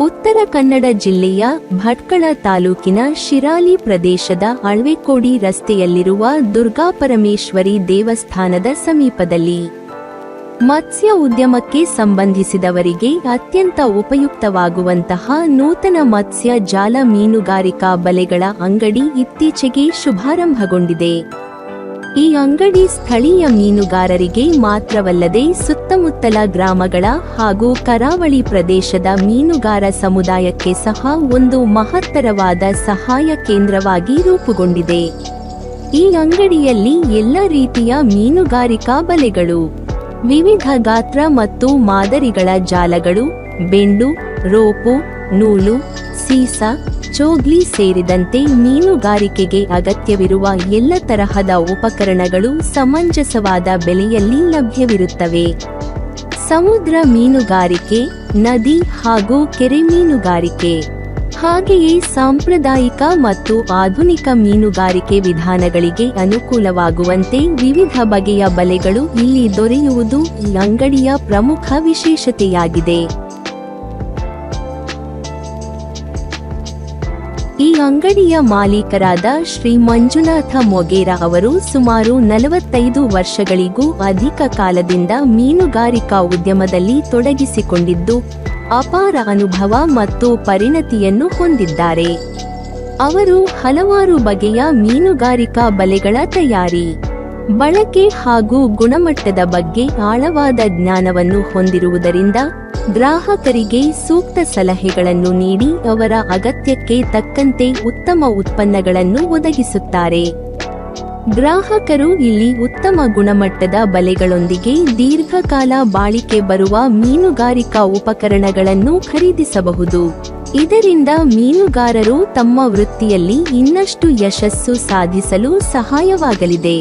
ಉತ್ತರ ಕನ್ನಡ ಜಿಲ್ಲೆಯ ಭಟ್ಕಳ ತಾಲೂಕಿನ ಶಿರಾಲಿ ಪ್ರದೇಶದ ಅಳ್ವೆಕೋಡಿ ರಸ್ತೆಯಲ್ಲಿರುವ ದುರ್ಗಾಪರಮೇಶ್ವರಿ ದೇವಸ್ಥಾನದ ಸಮೀಪದಲ್ಲಿ ಮತ್ಸ್ಯ ಉದ್ಯಮಕ್ಕೆ ಸಂಬಂಧಿಸಿದವರಿಗೆ ಅತ್ಯಂತ ಉಪಯುಕ್ತವಾಗುವಂತಹ ನೂತನ ಮತ್ಸ್ಯ ಜಾಲ ಮೀನುಗಾರಿಕಾ ಬಲೆಗಳ ಅಂಗಡಿ ಇತ್ತೀಚೆಗೆ ಶುಭಾರಂಭಗೊಂಡಿದೆ. ಈ ಅಂಗಡಿ ಸ್ಥಳೀಯ ಮೀನುಗಾರರಿಗೆ ಮಾತ್ರವಲ್ಲದೆ ಸುತ್ತಮುತ್ತಲ ಗ್ರಾಮಗಳ ಹಾಗೂ ಕರಾವಳಿ ಪ್ರದೇಶದ ಮೀನುಗಾರ ಸಮುದಾಯಕ್ಕೆ ಸಹ ಒಂದು ಮಹತ್ತರವಾದ ಸಹಾಯ ಕೇಂದ್ರವಾಗಿ ರೂಪುಗೊಂಡಿದೆ. ಈ ಅಂಗಡಿಯಲ್ಲಿ ಎಲ್ಲ ರೀತಿಯ ಮೀನುಗಾರಿಕಾ ಬಲೆಗಳು, ವಿವಿಧ ಗಾತ್ರ ಮತ್ತು ಮಾದರಿಗಳ ಜಾಲಗಳು, ಬೆಂಡು, ರೋಪು, ನೂಲು, ಸೀಸ, ಚೋಗ್ಲಿ ಸೇರಿದಂತೆ ಮೀನುಗಾರಿಕೆಗೆ ಅಗತ್ಯವಿರುವ ಎಲ್ಲ ತರಹದ ಉಪಕರಣಗಳು ಸಮಂಜಸವಾದ ಬೆಲೆಯಲ್ಲಿ ಲಭ್ಯವಿರುತ್ತವೆ. ಸಮುದ್ರ ಮೀನುಗಾರಿಕೆ, ನದಿ ಹಾಗೂ ಕೆರೆ ಮೀನುಗಾರಿಕೆ, ಹಾಗೆಯೇ ಸಾಂಪ್ರದಾಯಿಕ ಮತ್ತು ಆಧುನಿಕ ಮೀನುಗಾರಿಕೆ ವಿಧಾನಗಳಿಗೆ ಅನುಕೂಲವಾಗುವಂತೆ ವಿವಿಧ ಬಗೆಯ ಬಲೆಗಳು ಇಲ್ಲಿ ದೊರೆಯುವುದು ಈ ಅಂಗಡಿಯ ಪ್ರಮುಖ ವಿಶೇಷತೆಯಾಗಿದೆ. ಈ ಅಂಗಡಿಯ ಮಾಲೀಕರಾದ ಶ್ರೀ ಮಂಜುನಾಥ ಮೊಗೇರ ಅವರು ಸುಮಾರು 45 ವರ್ಷಗಳಿಗೂ ಅಧಿಕ ಕಾಲದಿಂದ ಮೀನುಗಾರಿಕಾ ಉದ್ಯಮದಲ್ಲಿ ತೊಡಗಿಸಿಕೊಂಡಿದ್ದು ಅಪಾರ ಅನುಭವ ಮತ್ತು ಪರಿಣತಿಯನ್ನು ಹೊಂದಿದ್ದಾರೆ. ಅವರು ಹಲವಾರು ಬಗೆಯ ಮೀನುಗಾರಿಕಾ ಬಲೆಗಳ ತಯಾರಿ, ಬಳಕೆ ಹಾಗೂ ಗುಣಮಟ್ಟದ ಬಗ್ಗೆ ಆಳವಾದ ಜ್ಞಾನವನ್ನು ಹೊಂದಿರುವುದರಿಂದ ಗ್ರಾಹಕರಿಗೆ ಸೂಕ್ತ ಸಲಹೆಗಳನ್ನು ನೀಡಿ ಅವರ ಅಗತ್ಯಕ್ಕೆ ತಕ್ಕಂತೆ ಉತ್ತಮ ಉತ್ಪನ್ನಗಳನ್ನು ಒದಗಿಸುತ್ತಾರೆ. ಗ್ರಾಹಕರು ಇಲ್ಲಿ ಉತ್ತಮ ಗುಣಮಟ್ಟದ ಬಲೆಗಳೊಂದಿಗೆ ದೀರ್ಘಕಾಲ ಬಾಳಿಕೆ ಬರುವ ಮೀನುಗಾರಿಕಾ ಉಪಕರಣಗಳನ್ನು ಖರೀದಿಸಬಹುದು. ಇದರಿಂದ ಮೀನುಗಾರರು ತಮ್ಮ ವೃತ್ತಿಯಲ್ಲಿ ಇನ್ನಷ್ಟು ಯಶಸ್ಸು ಸಾಧಿಸಲು ಸಹಾಯವಾಗಲಿದೆ.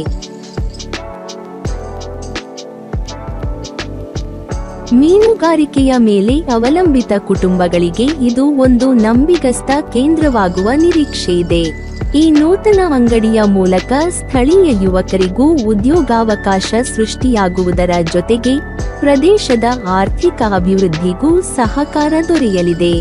ಮೀನುಗಾರಿಕೆಯ ಮೇಲೆ ಅವಲಂಬಿತ ಕುಟುಂಬಗಳಿಗೆ ಇದು ಒಂದು ನಂಬಿಗಸ್ತ ಕೇಂದ್ರವಾಗುವ ನಿರೀಕ್ಷೆಯಿದೆ. ಈ ನೂತನ ಅಂಗಡಿಯ ಮೂಲಕ ಸ್ಥಳೀಯ ಯುವಕರಿಗೂ ಉದ್ಯೋಗಾವಕಾಶ ಸೃಷ್ಟಿಯಾಗುವುದರ ಜೊತೆಗೆ ಪ್ರದೇಶದ ಆರ್ಥಿಕ ಅಭಿವೃದ್ಧಿಗೂ ಸಹಕಾರ ದೊರೆಯಲಿದೆ.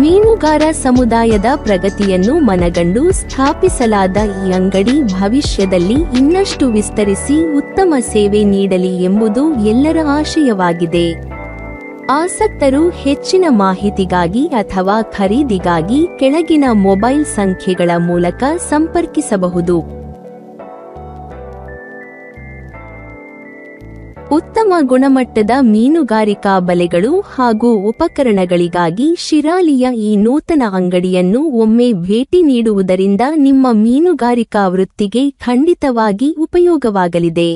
ಮೀನುಗಾರ ಸಮುದಾಯದ ಪ್ರಗತಿಯನ್ನು ಮನಗಂಡು ಸ್ಥಾಪಿಸಲಾದ ಈ ಅಂಗಡಿ ಭವಿಷ್ಯದಲ್ಲಿ ಇನ್ನಷ್ಟು ವಿಸ್ತರಿಸಿ ಉತ್ತಮ ಸೇವೆ ನೀಡಲಿ ಎಂಬುದು ಎಲ್ಲರ ಆಶಯವಾಗಿದೆ. ಆಸಕ್ತರು ಹೆಚ್ಚಿನ ಮಾಹಿತಿಗಾಗಿ ಅಥವಾ ಖರೀದಿಗಾಗಿ ಕೆಳಗಿನ ಮೊಬೈಲ್ ಸಂಖ್ಯೆಗಳ ಮೂಲಕ ಸಂಪರ್ಕಿಸಬಹುದು. ಉತ್ತಮ ಗುಣಮಟ್ಟದ ಮೀನುಗಾರಿಕಾ ಬಲೆಗಳು ಹಾಗೂ ಉಪಕರಣಗಳಿಗಾಗಿ ಶಿರಾಲಿಯ ಈ ನೂತನ ಅಂಗಡಿಯನ್ನು ಒಮ್ಮೆ ಭೇಟಿ ನೀಡುವುದರಿಂದ ನಿಮ್ಮ ಮೀನುಗಾರಿಕಾ ವೃತ್ತಿಗೆ ಖಂಡಿತವಾಗಿ ಉಪಯೋಗವಾಗಲಿದೆ.